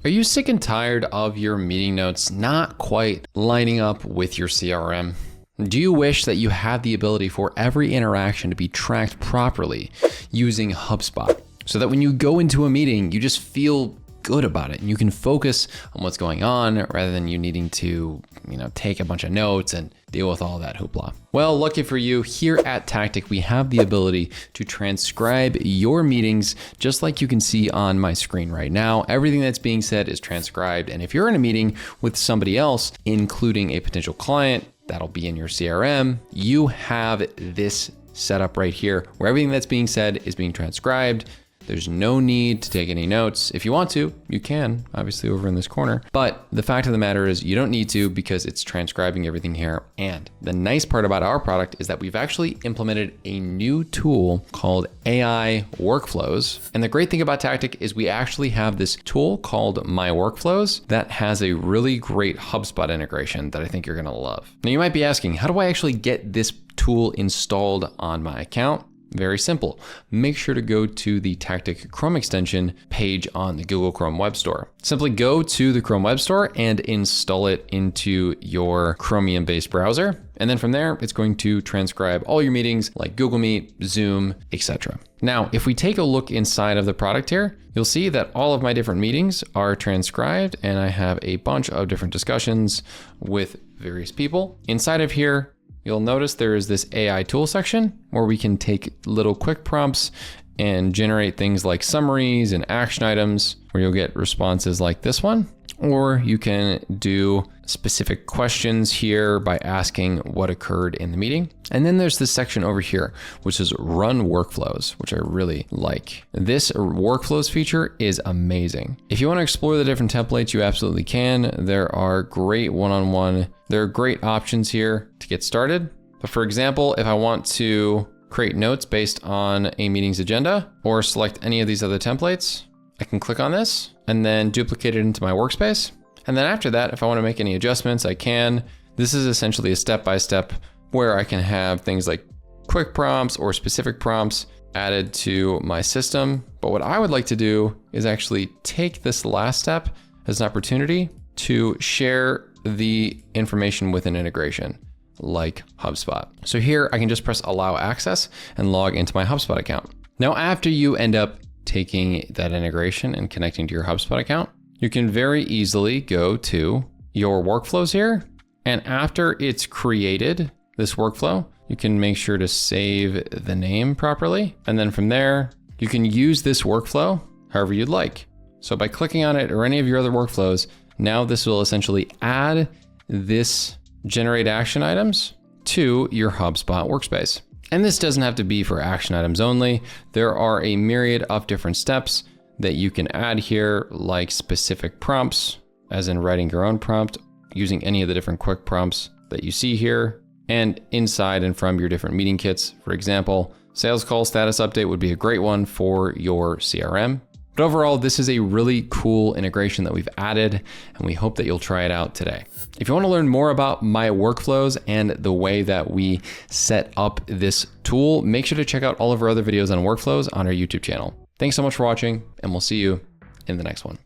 Are you sick and tired of your meeting notes not quite lining up with your CRM? Do you wish that you had the ability for every interaction to be tracked properly using Hubspot so that when you go into a meeting, you just feel good about it and you can focus on what's going on rather than you needing to, take a bunch of notes and deal with all that hoopla? Well, lucky for you, here at Tactic, we have the ability to transcribe your meetings just like you can see on my screen right now. Everything that's being said is transcribed. And if you're in a meeting with somebody else, including a potential client, that'll be in your CRM, you have this setup right here where everything that's being said is being transcribed. There's no need to take any notes. If you want to, you can, obviously over in this corner. But the fact of the matter is you don't need to because it's transcribing everything here. And the nice part about our product is that we've actually implemented a new tool called AI Workflows. And the great thing about Tactic is we actually have this tool called My Workflows that has a really great HubSpot integration that I think you're gonna love. Now you might be asking, how do I actually get this tool installed on my account? Very simple. Make sure to go to the Tactic Chrome extension page on the Google Chrome Web Store. Simply go to the Chrome Web Store and install it into your Chromium-based browser. And then from there, it's going to transcribe all your meetings like Google Meet, Zoom, etc. Now, if we take a look inside of the product here, you'll see that all of my different meetings are transcribed and I have a bunch of different discussions with various people. Inside of here, you'll notice there is this AI tool section where we can take little quick prompts and generate things like summaries and action items where you'll get responses like this one. Or you can do specific questions here by asking what occurred in the meeting. And then there's this section over here, which is run workflows, which I really like. This workflows feature is amazing. If you want to explore the different templates, you absolutely can. There are great there are great options here to get started. But for example, if I want to create notes based on a meeting's agenda or select any of these other templates, I can click on this and then duplicate it into my workspace. And then after that, if I want to make any adjustments, I can. This is essentially a step-by-step where I can have things like quick prompts or specific prompts added to my system. But what I would like to do is actually take this last step as an opportunity to share the information with an integration like HubSpot. So here I can just press allow access and log into my HubSpot account. Now, after you end up taking that integration and connecting to your HubSpot account, you can very easily go to your workflows here. And after it's created, this workflow, you can make sure to save the name properly. And then from there, you can use this workflow however you'd like. So by clicking on it or any of your other workflows, now this will essentially add this generate action items to your HubSpot workspace. And this doesn't have to be for action items only. There are a myriad of different steps that you can add here, like specific prompts, as in writing your own prompt, using any of the different quick prompts that you see here, and inside and from your different meeting kits. For example, sales call status update would be a great one for your CRM. But overall, this is a really cool integration that we've added, and we hope that you'll try it out today. If you want to learn more about my workflows and the way that we set up this tool, make sure to check out all of our other videos on workflows on our YouTube channel. Thanks so much for watching, and we'll see you in the next one.